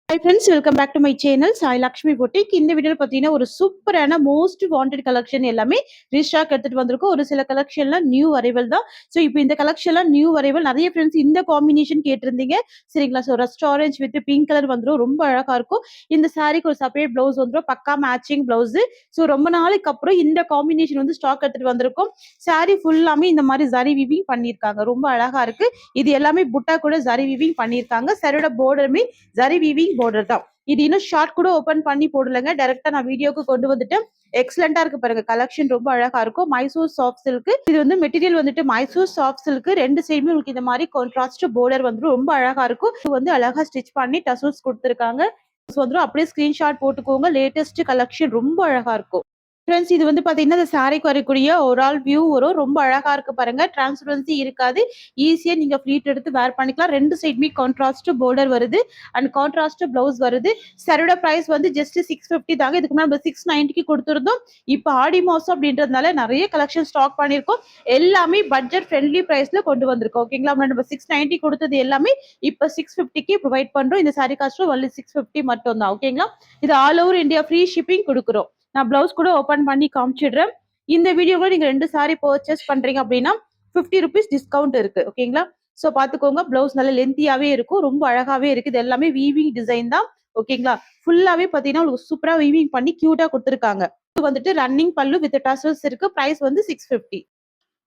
Hi friends, welcome back to my channel Sai Lakshmi Boutique. இந்த வீடியோல பாத்தீங்கன்னா ஒரு சூப்பரான மோஸ்ட் வாண்டட் கலெக்ஷன் எல்லாமே ரீஸ்டாக் எடுத்துட்டு வந்திருக்கோம். ஒரு சில கலெக்ஷன்ல நியூ அரைவல் தான். ஸோ இப்போ இந்த கலெக்ஷன்ல நியூ அரைவல் நிறைய ஃப்ரெண்ட்ஸ் இந்த காம்பினேஷன் கேட்டிருந்தீங்க. சரிங்களா? So rust orange with pink colour வந்துடும். ரொம்ப அழகா இருக்கும். இந்த சாரிக்கு ஒரு செப்பரேட் பிளவுஸ் வந்துடும். பக்கா மேட்சிங் பிளவுஸ். ஸோ ரொம்ப நாளைக்கு அப்புறம் இந்த காம்பினேஷன் வந்து ஸ்டாக் எடுத்துட்டு வந்திருக்கோம். சாரி ஃபுல்லாமே இந்த மாதிரி ஜரி வீவிங் பண்ணியிருக்காங்க. ரொம்ப அழகா இருக்கு. இது எல்லாமே புட்டா கூட ஜரி வீவிங் பண்ணியிருக்காங்க. சாரியோட பார்டருமே ஜரி வீவிங் பார்டர் தான். இது இன்னும் ஷார்ட் கூட ஓபன் பண்ணி போடலங்க. டைரக்டா நான் வீடியோக்கு கொண்டு வந்துட்டேன். எக்ஸலண்டா இருக்கு பாருங்க. கலெக்ஷன் ரொம்ப அழகா இருக்கும். Mysore soft silk. இது வந்து மெட்டீரியல் வந்துட்டு மைசூர் சாஃப்ட் சில்க். ரெண்டு சைடுமே உங்களுக்கு இந்த மாதிரி கான்ட்ராஸ்ட் பார்டர் வந்து ரொம்ப அழகா இருக்கும். இது வந்து அழகா ஸ்டிச் பண்ணி டசல்ஸ் கொடுத்துருக்காங்க. வந்துடும். அப்படியே ஸ்கிரீன்ஷாட் போட்டுக்கோங்க. லேட்டஸ்ட் கலெக்ஷன் ரொம்ப அழகா இருக்கும். ஃப்ரெண்ட்ஸ் இது வந்து பாத்தீங்கன்னா இந்த சாரிக்கு வரக்கூடிய ஒரு ஆல் வியூ வரும். ரொம்ப அழகா இருக்கு பாருங்க. டிரான்ஸ்பரன்சி இருக்காது. ஈஸியா நீங்க ஃபிளீட் எடுத்து வேர் பண்ணிக்கலாம். ரெண்டு சைடுமே கான்ட்ராஸ்ட் பார்டர் வருது அண்ட் கான்ட்ராஸ்ட் பிளவுஸ் வருது. சாரியோட பிரைஸ் வந்து ஜஸ்ட் 650 தாங்க. இதுக்கு நம்ம 690க்கு கொடுத்துருந்தோம். இப்போ ஆடி மாசம் அப்படின்றதுனால நிறைய கலெக்ஷன் ஸ்டாக் பண்ணியிருக்கோம். எல்லாமே பட்ஜெட் ஃப்ரெண்ட்லி பிரைஸ்ல கொண்டு வந்திருக்கோம். ஓகேங்களா? நம்ம 690 கொடுத்தது எல்லாமே இப்போ 650க்கு ப்ரொவைட் பண்றோம். இந்த சாரி காஸ்ட்டும் ஒன்லி 650 மட்டும் தான். ஓகேங்களா? இது all over India free shipping கொடுக்குறோம். நான் பிளவுஸ் கூட ஓபன் பண்ணி காமிச்சிடுறேன். இந்த வீடியோவில் நீங்க 2 சாரி பர்ச்சேஸ் பண்றீங்க அப்படின்னா 50 ருபீஸ் டிஸ்கவுண்ட் இருக்கு. ஓகேங்களா? ஸோ பாத்துக்கோங்க. பிளவுஸ் நல்ல லென்த்தியாவே இருக்கும். ரொம்ப அழகாவே இருக்கு. இது எல்லாமே வீவிங் டிசைன் தான். ஓகேங்களா? ஃபுல்லாவே பாத்தீங்கன்னா உங்களுக்கு சூப்பரா வீவிங் பண்ணி கியூட்டா கொடுத்துருக்காங்க. இது வந்துட்டு ரன்னிங் பல்லு வித் டசல்ஸ் இருக்கு. பிரைஸ் வந்து 650.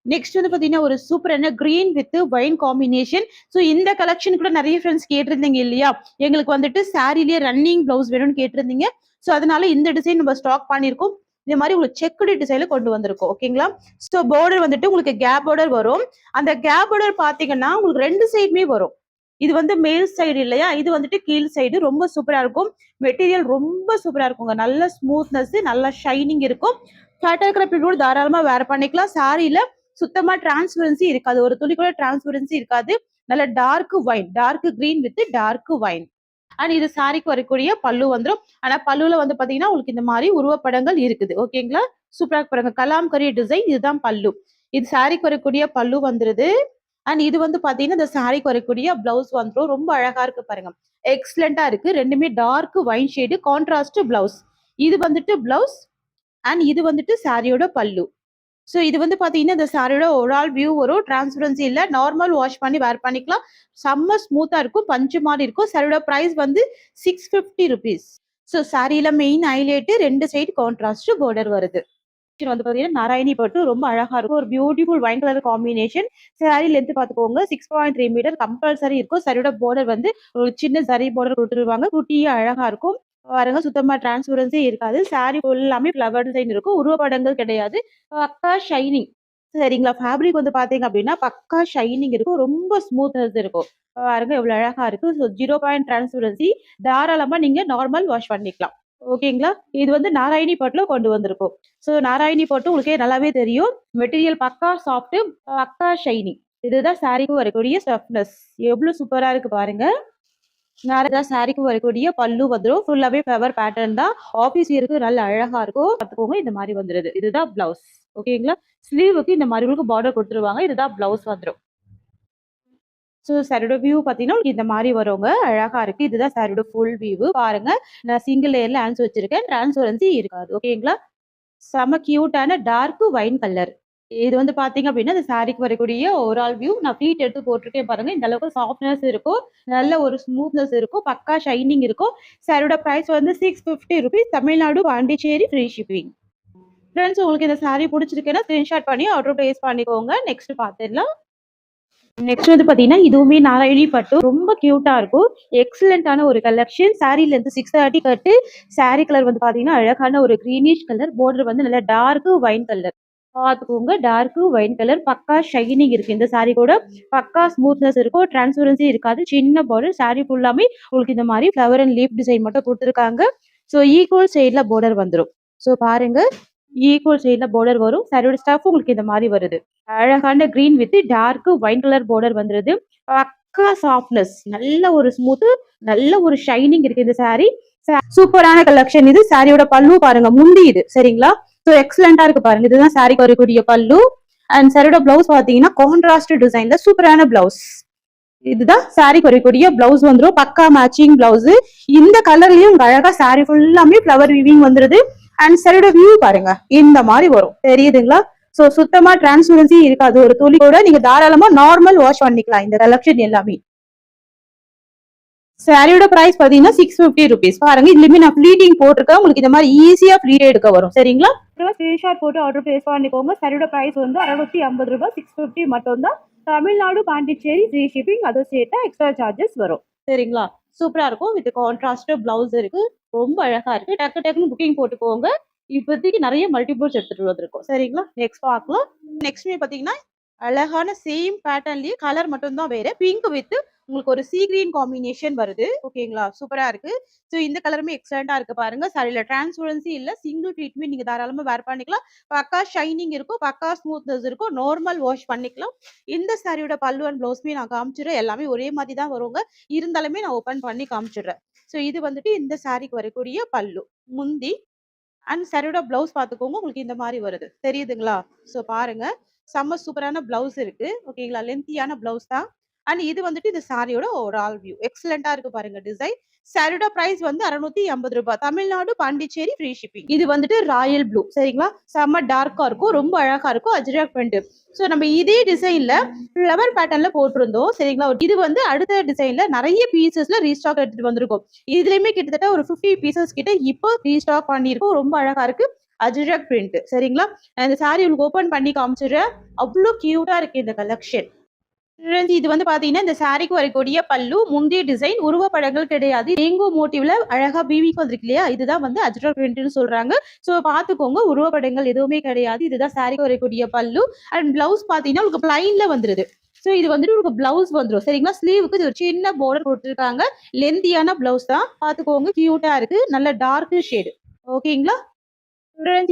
நெக்ஸ்ட் வந்து பாத்தீங்கன்னா ஒரு சூப்பரான green with wine combination. So இந்த கலெக்ஷன் கூட நிறைய ஃப்ரெண்ட்ஸ் கேட்டிருந்தீங்க இல்லையா? எங்களுக்கு வந்துட்டு சாரிலேயே ரன்னிங் பிளவுஸ் வேணும்னு கேட்டிருந்தீங்க. ஸோ அதனால இந்த டிசைன் நம்ம ஸ்டாக் பண்ணியிருக்கோம். இந்த மாதிரி உங்களுக்கு செக்குடு டிசைன்ல கொண்டு வந்திருக்கோம். ஓகேங்களா? ஸோ பார்டர் வந்துட்டு உங்களுக்கு கேப் பார்டர் வரும். அந்த கேப் பார்டர் பாத்தீங்கன்னா உங்களுக்கு ரெண்டு சைடுமே வரும். இது வந்து மேல் சைடு இல்லையா? இது வந்துட்டு கீழ் சைடு. ரொம்ப சூப்பரா இருக்கும். மெட்டீரியல் ரொம்ப சூப்பரா இருக்குங்க. நல்ல ஸ்மூத்னஸ், நல்ல ஷைனிங் இருக்கும். ஃபேட்டா இருக்கிற பீரியட் தாராளமா வேர் பண்ணிக்கலாம். சாரியில சுத்தமா டிரான்ஸ்பரன்சி இருக்காது. ஒரு துளி கூட டிரான்ஸ்பரன்சி இருக்காது. நல்ல dark wine, dark green with dark wine. And இது சாரிக்கு வரக்கூடிய பல்லு வந்துடும். ஆனா பல்லுல வந்து பாத்தீங்கன்னா உங்களுக்கு இந்த மாதிரி உருவப்படங்கள் இருக்குது. ஓகேங்களா? சூப்பரா பாருங்க. கலாம்கரி டிசைன். இதுதான் பல்லு. இது சாரிக்கு வரக்கூடிய பல்லு வந்துருது. அண்ட் இது வந்து பாத்தீங்கன்னா இந்த சாரிக்கு வரக்கூடிய பிளவுஸ் வந்துடும். ரொம்ப அழகா இருக்கு பாருங்க. எக்ஸலண்டா இருக்கு. ரெண்டுமே dark wine shade contrast blouse. இது வந்துட்டு பிளவுஸ் அண்ட் இது வந்துட்டு சாரியோட பல்லு. ஸோ இது வந்து பாத்தீங்கன்னா இந்த சாரியோட ஒரு ஆல் வியூ வரும். டிரான்ஸ்பரன்சி இல்ல. நார்மல் வாஷ் பண்ணி வேர் பண்ணிக்கலாம். செம்ம ஸ்மூத்தா இருக்கும். பஞ்சு மாதிரி இருக்கும். சாரியோட பிரைஸ் வந்து 650 ருபீஸ். ஸோ சாரியில மெயின் ஹைலைட் ரெண்டு சைடு கான்ட்ராஸ்ட் பார்டர் வருது. வந்து பாத்தீங்கன்னா நாராயணி பட்டு ரொம்ப அழகா இருக்கும். ஒரு beautiful wine colour combination. Sari length பாத்துக்கோங்க. 6.3 மீட்டர் கம்பல்சரி இருக்கும். சாரியோட பார்டர் வந்து ஒரு சின்ன சரி பார்டர் கொடுத்துருவாங்க. குட்டியா அழகா இருக்கும். பாருங்க. சுத்தமா டிரான்ஸ்பரன்சி இருக்காது. சாரி ஃபுல்லாமே ஃபிளவர் டிசைன் இருக்கும். உருவப்படங்கள் கிடையாது. பக்கா ஷைனிங். சரிங்களா? ஃபேப்ரிக் வந்து பாத்தீங்க அப்படின்னா பக்கா ஷைனிங் இருக்கும். ரொம்ப ஸ்மூத்னஸ் இருக்கும். பாருங்க எவ்வளவு அழகா இருக்கு. So 0 transparency. தாராளமா நீங்க நார்மல் வாஷ் பண்ணிக்கலாம். ஓகேங்களா? இது வந்து நாராயணி பட்டுல கொண்டு வந்திருக்கும். ஸோ நாராயணி பட்டு உங்களுக்கே நல்லாவே தெரியும். மெட்டீரியல் பக்கா சாஃப்ட், பக்கா ஷைனிங். இதுதான் சாரிக்கு வரக்கூடிய சாஃப்ட்னஸ். எவ்வளவு சூப்பரா இருக்கு பாருங்க. சாரிக்கு வரக்கூடிய பல்லு வந்துடும். ஃபுல்லாவே ஃபிளவர் பேட்டர்ன் தான். ஆபீஸ் இருக்கு. நல்ல அழகா இருக்கும். பார்த்துக்கோங்க. இந்த மாதிரி வந்துருது. இதுதான் பிளவுஸ். ஓகேங்களா? ஸ்லீவுக்கு இந்த மாதிரி உங்களுக்கு பார்டர் கொடுத்துருவாங்க. இதுதான் பிளவுஸ் வந்துடும். ஸோ சாரியோட வியூ பார்த்தீங்கன்னா இந்த மாதிரி வருங்க. அழகா இருக்கு. இதுதான் சாரியோட ஃபுல் வியூ. பாருங்க. நான் சிங்கிள் லேயர்ல ஆன்சர் வச்சிருக்கேன். டிரான்ஸ்பரன்சி இருக்காது. ஓகேங்களா? செம கியூட்டான டார்க் வைன் கலர். இது வந்து பாத்தீங்க அப்படின்னா இந்த சாரிக்கு வரக்கூடிய ஓவரால் வியூ. நான் ஃபிளீட் எடுத்து போட்டிருக்கேன் பாருங்க. இந்த அளவுக்கு சாஃப்ட்னஸ் இருக்கும். நல்ல ஒரு ஸ்மூத்னஸ் இருக்கும். பக்கா ஷைனிங் இருக்கும். சாரியோட பிரைஸ் வந்து 650 rupees. Tamil Nadu Pondicherry free shipping. Friends உங்களுக்கு இந்த சாரி பிடிச்சிருக்குன்னா ஸ்கிரீன்ஷாட் பண்ணி ஆர்டர் பிளேஸ் பண்ணிக்கோங்க. நெக்ஸ்ட் பாத்துடலாம். நெக்ஸ்ட் வந்து பாத்தீங்கன்னா இதுவுமே நாராயணி பட்டு ரொம்ப கியூட்டா இருக்கும். எக்ஸலண்டான ஒரு கலெக்ஷன். சாரில இருந்து 630 கட்டு. சாரி கலர் வந்து பாத்தீங்கன்னா அழகான ஒரு கிரீனிஷ் கலர். பார்டர் வந்து நல்ல டார்க் வைன் கலர். பாத்துக்கோங்க. Dark wine colour. பக்கா ஷைனிங் இருக்கு. இந்த சாரி கூட பக்கா ஸ்மூத்னஸ் இருக்கும். டிரான்ஸ்பரன்சி இருக்காது. சின்ன பார்டர். சாரி ஃபுல்லாமே உங்களுக்கு இந்த மாதிரி ஃபிளவர் அண்ட் லீஃப் டிசைன் மட்டும் கொடுத்துருக்காங்க. ஸோ ஈக்குவல் சைட்ல பார்டர் வந்துடும். ஸோ பாருங்க. ஈக்குவல் சைட்ல பார்டர் வரும். சாரியோட ஸ்டஃப் உங்களுக்கு இந்த மாதிரி வருது. அழகான green with dark wine colour border வந்துருது. பக்கா சாஃப்ட்னஸ். நல்ல ஒரு ஸ்மூத், நல்ல ஒரு ஷைனிங் இருக்கு இந்த சாரி. சூப்பரான கலெக்ஷன் இது. சாரியோட பல்லு பாருங்க. முந்தி இது. சரிங்களா? ஸோ எக்ஸலண்டா இருக்கு பாருங்க. இதுதான் சாரிக்கு வரக்கூடிய பல்லு. அண்ட் சாரியோட பிளவுஸ் பாத்தீங்கன்னா கான்ட்ராஸ்ட் டிசைன்ல சூப்பரான பிளவுஸ். இதுதான் சாரிக்கு வரக்கூடிய பிளவுஸ் வந்துரும். பக்கா மேட்சிங் பிளவுஸ். இந்த கலர்லயும் அழகா சாரி ஃபுல்லாமே ஃபிளவர் வீவிங் வந்துருது. அண்ட் சாரியோட வியூ பாருங்க, இந்த மாதிரி வரும். தெரியுதுங்களா? சோ சுத்தமா டிரான்ஸ்பரன்சி இருக்காது. ஒரு துளி கூட நீங்க தாராளமா நார்மல் வாஷ் பண்ணிக்கலாம் இந்த கலெக்ஷன் எல்லாமே. சாரியோட பிரைஸ் பாத்தீங்கன்னா 650 ருபீஸ். பாருங்க, இதுலயுமே நான் ஃபிளீட்டிங் போட்டிருக்கேன். உங்களுக்கு இந்த மாதிரி ஈஸியா ஃபிளீட் எடுக்க வரும். சரிங்களா? ஸ்கிரீன்ஷாட் போட்டு ஆர்டர் பிளேஸ் பண்ணிக்கோங்க. சாரியோட பிரைஸ் வந்து 650 ரூபாய். 650 மட்டும் தான். Tamil Nadu, Pondicherry free shipping. அதை சேர்த்தா எக்ஸ்ட்ரா சார்ஜஸ் வரும். சரிங்களா? சூப்பரா இருக்கும். வித் கான்ட்ராஸ்ட் பிளவுஸ் இருக்கு. ரொம்ப அழகா இருக்கு. டக்கு டக்குன்னு புக்கிங் போட்டுக்கோங்க. இப்போதைக்கு நிறைய மல்டிபிள்ஸ் எடுத்துட்டு வந்திருக்கோம். சரிங்களா? நெக்ஸ்ட் பார்க்கலாம். நெக்ஸ்ட் பாத்தீங்கன்னா அழகான சேம் பேட்டர்ன்லயே கலர் மட்டும் தான் வேற. பிங்க் வித் உங்களுக்கு ஒரு சீ கிரீன் காம்பினேஷன் வருது. ஓகேங்களா? சூப்பரா இருக்கு. ஸோ இந்த கலருமே எக்ஸலண்டா இருக்கு பாருங்க. சாரியில டிரான்ஸ்பரன்சி இல்ல, சிங்கிள் ட்ரீட்மெண்ட் நீங்க தாராளமா வேர் பண்ணிக்கலாம். பக்கா ஷைனிங் இருக்கும், பக்கா ஸ்மூத்னஸ் இருக்கும். நார்மல் வாஷ் பண்ணிக்கலாம். இந்த சாரியோட பல்லு அண்ட் பிளவுஸ்மே நான் காமிச்சிடுறேன். எல்லாமே ஒரே மாதிரி தான் வருங்க. இருந்தாலுமே நான் ஓபன் பண்ணி காமிச்சிடுறேன். ஸோ இது வந்துட்டு இந்த சாரிக்கு வரக்கூடிய பல்லு, முந்தி அண்ட் சாரியோட பிளவுஸ் பார்த்துக்கோங்க. உங்களுக்கு இந்த மாதிரி வருது. தெரியுதுங்களா? ஸோ பாருங்க, செம்ம சூப்பரான பிளவுஸ் இருக்கு. ஓகேங்களா? லென்த்தியான பிளவுஸ் தான். அண்ட் இது வந்துட்டு இந்த சாரியோட ஓவரால் வியூ எக்ஸலண்டா இருக்கு பாருங்க. டிசைன் சாரியோட பிரைஸ் வந்து 650 ரூபாய். Tamil Nadu, Pondicherry free shipping. இது வந்துட்டு ராயல் ப்ளூ. சரிங்களா? செம்ம டார்க்கா இருக்கும், ரொம்ப அழகா இருக்கும். அஜ்ரக் பிரிண்ட். ஸோ நம்ம இதே டிசைன்ல ஃபிளவர் பேட்டர்ன்ல போட்டிருந்தோம். சரிங்களா? இது வந்து அடுத்த டிசைன்ல நிறைய பீசஸ்ல ரீஸ்டாக் எடுத்துட்டு வந்திருக்கும். இதுலயுமே கிட்டத்தட்ட ஒரு 50 பீசஸ் கிட்ட இப்போ ரீஸ்டாக் பண்ணிருக்கோம். ரொம்ப அழகா இருக்கு. அஜ்ரக் பிரிண்ட். சரிங்களா? இந்த சாரி உங்களுக்கு ஓபன் பண்ணி காமிச்சிடுறேன். அவ்வளோ கியூட்டா இருக்கு இந்த கலெக்ஷன். இது வந்து பாத்தீங்கன்னா இந்த சாரிக்கு வரக்கூடிய பல்லு, முந்தைய டிசைன், உருவப்படங்கள் கிடையாது. ரெயின்போ மோட்டிவ்ல அழகா வீவிங் வந்திருக்கு இல்லையா? இதுதான் வந்து அஜ்ரக் பிரிண்ட்னு சொல்றாங்க. சோ பாத்துக்கோங்க, உருவப்படங்கள் எதுவுமே கிடையாது. இதுதான் சாரிக்கு வரக்கூடிய பல்லு. அண்ட் பிளவுஸ் பாத்தீங்கன்னா உங்களுக்கு பிளைன்ல வந்துருது. சோ இது வந்துட்டு உங்களுக்கு பிளவுஸ் வந்துடும். சரிங்களா? ஸ்லீவுக்கு இது ஒரு சின்ன பார்டர் கொடுத்துருக்காங்க. லென்த்தியான பிளவுஸ் தான். பாத்துக்கோங்க, கியூட்டா இருக்கு. நல்ல டார்க் ஷேடு. ஓகேங்களா?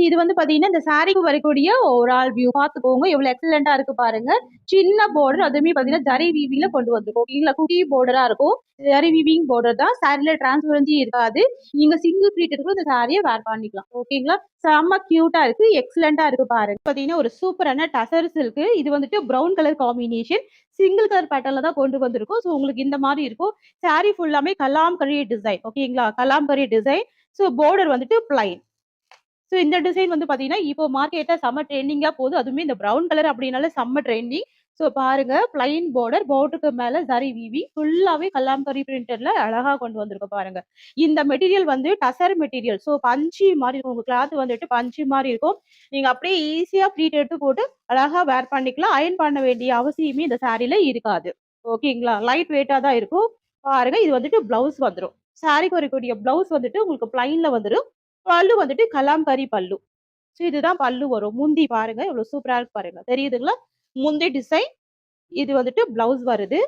இது வந்து பாத்தீங்கன்னா இந்த சாரிக்கு வரக்கூடிய ஓவரால் வியூ பாத்துக்கோங்க, எவ்வளவு எக்ஸலண்டா இருக்கு பாருங்க. சின்ன பார்டர், அதுவுமே பாத்தீங்கன்னா ஜரி வீவிங்ல கொண்டு வந்திருக்கோம். ஓகேங்களா? குட்டி பார்டரா இருக்கும். ஜரி வீவிங் பார்டர் தான். சாரில டிரான்ஸ்பரன்சி இருக்காது. நீங்க சிங்கிள் ப்ளீட் கூட இந்த சாரியை வேர் பண்ணிக்கலாம். ஓகேங்களா? செம்ம கியூட்டா இருக்கு, எக்ஸலண்டா இருக்கு பாருங்க. பாத்தீங்கன்னா ஒரு சூப்பரான டசர்ஸ் இருக்கு. இது வந்துட்டு brown colour combination. Single colour பேட்டர்ல தான் கொண்டு வந்திருக்கும். ஸோ உங்களுக்கு இந்த மாதிரி இருக்கும். சாரி ஃபுல்லாமே கலாம்கரி டிசைன். ஓகேங்களா? கலாம்கரி டிசைன். ஸோ பார்டர் வந்துட்டு பிளைன். ஸோ இந்த டிசைன் வந்து பாத்தீங்கன்னா இப்போ மார்க்கெட்ல செம்ம ட்ரெண்டிங்கா போகுது. அதுவுமே இந்த பிரவுன் கலர் அப்படின்னாலே செம்ம ட்ரெண்டிங். ஸோ பாருங்க, பிளைன் பார்டர், பார்டருக்கு மேல ஜரி வீவிங், ஃபுல்லாவே கலாம்கரி பிரிண்டட்ல அழகா கொண்டு வந்திருக்கும் பாருங்க. இந்த மெட்டீரியல் வந்து டசர் மெட்டீரியல். ஸோ பஞ்சு மாதிரி இருக்கும். உங்க கிளாத் வந்துட்டு பஞ்சு மாதிரி இருக்கும். நீங்க அப்படியே ஈஸியா ப்ளீட் எடுத்து போட்டு அழகா வேர் பண்ணிக்கலாம். அயர்ன் பண்ண வேண்டிய அவசியமே இந்த சாரில இருக்காது. ஓகேங்களா? லைட் வெயிட்டா தான் இருக்கும். பாருங்க, இது வந்துட்டு பிளவுஸ் வந்துடும். சாரிக்கு வரக்கூடிய பிளவுஸ் வந்துட்டு உங்களுக்கு பிளைன்ல வந்துடும். பல்லு வந்துட்டு கலாம்கரி பல்லு. ஸோ இதுதான் பல்லு வரும். முந்தி பாருங்க, எவ்வளவு சூப்பரா இருக்கு பாருங்க. தெரியுதுங்களா? முந்தி டிசைன். இது வந்துட்டு பிளவுஸ் வருது.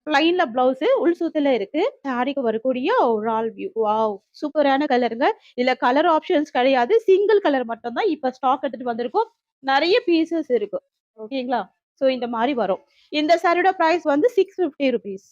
பிளைன்ல பிளவுஸ் உள் சுத்துல இருக்கு. சாரிக்கு வரக்கூடிய ஓவரால் வியூ. வாவ்! சூப்பரான கலருங்க. இதுல கலர் ஆப்ஷன்ஸ் கிடையாது. சிங்கிள் கலர் மட்டும் தான் இப்ப ஸ்டாக் எடுத்துட்டு வந்திருக்கோம். நிறைய பீசஸ் இருக்கு. ஓகேங்களா? சோ இந்த மாதிரி வரும். இந்த சாரியோட பிரைஸ் வந்து 650 ருபீஸ்.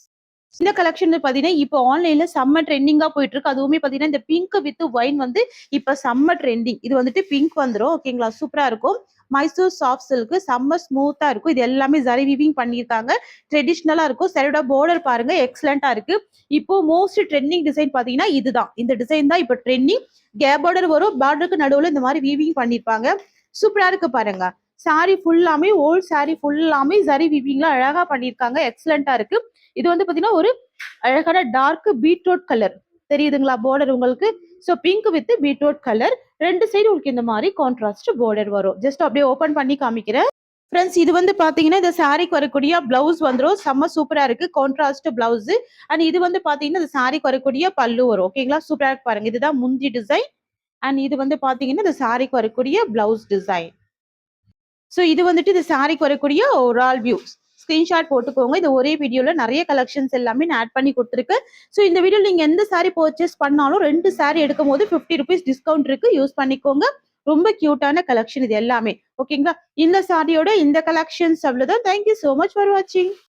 இந்த கலெக்ஷன் பாத்தீங்கன்னா இப்போ ஆன்லைன்ல செம்ம ட்ரெண்டிங்கா போயிட்டு இருக்கு. அதுவுமே பாத்தீங்கன்னா இந்த பிங்க் வித் ஒயின் வந்து இப்ப செம்ம ட்ரெண்டிங். இது வந்துட்டு பிங்க் வந்துரும். ஓகேங்களா? சூப்பரா இருக்கும். மைசூர் சாஃப்ட் சில்க் செம்ம ஸ்மூத்தா இருக்கும். இது எல்லாமே ஜரி வீவிங் பண்ணியிருக்காங்க. ட்ரெடிஷ்னலா இருக்கும். சரியோட பார்டர் பாருங்க, எக்ஸலண்டா இருக்கு. இப்போ மோஸ்ட் ட்ரெண்டிங் டிசைன் பாத்தீங்கன்னா இதுதான். இந்த டிசைன் தான் இப்போ ட்ரெண்டிங். கேப் பார்டர் வரும். பார்டருக்கு நடுவுல இந்த மாதிரி வீவிங் பண்ணிருப்பாங்க. சூப்பரா இருக்கு பாருங்க. சாரி ஃபுல்லாமே ஓல்ட் சாரி ஃபுல்லாமே ஜரி வீவிங்ல அழகா பண்ணிருக்காங்க. எக்ஸலண்டா இருக்கு. இது வந்து பாத்தீங்கன்னா ஒரு அழகான டார்க் பீட்ரூட் கலர். தெரியுதுங்களா பார்டர் உங்களுக்கு? So pink with beetroot colour. ரெண்டு சைடு உங்களுக்கு இந்த மாதிரி கான்ட்ராஸ்ட் பார்டர் வரும். ஜஸ்ட் அப்படியே ஓபன் பண்ணி காமிக்கிறேன். ஃப்ரெண்ட்ஸ், இது வந்து பாத்தீங்கன்னா இந்த சாரிக்கு வரக்கூடிய பிளவுஸ் வந்துடும். செம்ம சூப்பரா இருக்கு. Contrast blouse. அண்ட் இது வந்து பாத்தீங்கன்னா இந்த சாரிக்கு வரக்கூடிய பல்லு வரும். ஓகேங்களா? சூப்பரா இருக்கு பாருங்க. இதுதான் முந்தி டிசைன். அண்ட் இது வந்து பாத்தீங்கன்னா இந்த சாரிக்கு வரக்கூடிய பிளவுஸ் டிசைன். ஸோ இது வந்துட்டு இந்த சாரிக்கு வரக்கூடிய ஓவரால் வியூ. ஸ்கிரீன்ஷாட் போட்டுக்கோங்க. இது ஒரே வீடியோல நிறைய கலெக்ஷன்ஸ் எல்லாமே நான் ஆட் பண்ணி கொடுத்துருக்கேன். ஸோ இந்த வீடியோல நீங்க எந்த சாரி பர்ச்சேஸ் பண்ணாலும் 2 சாரி எடுக்கும் போது 50 ருபீஸ் டிஸ்கவுண்ட் இருக்கு. யூஸ் பண்ணிக்கோங்க. ரொம்ப கியூட்டான கலெக்ஷன் இது எல்லாமே. ஓகேங்களா? இந்த சாரியோட இந்த கலெக்ஷன்ஸ் அவ்வளவுதான். தேங்க்யூ சோ மச் ஃபார் வாட்சிங்.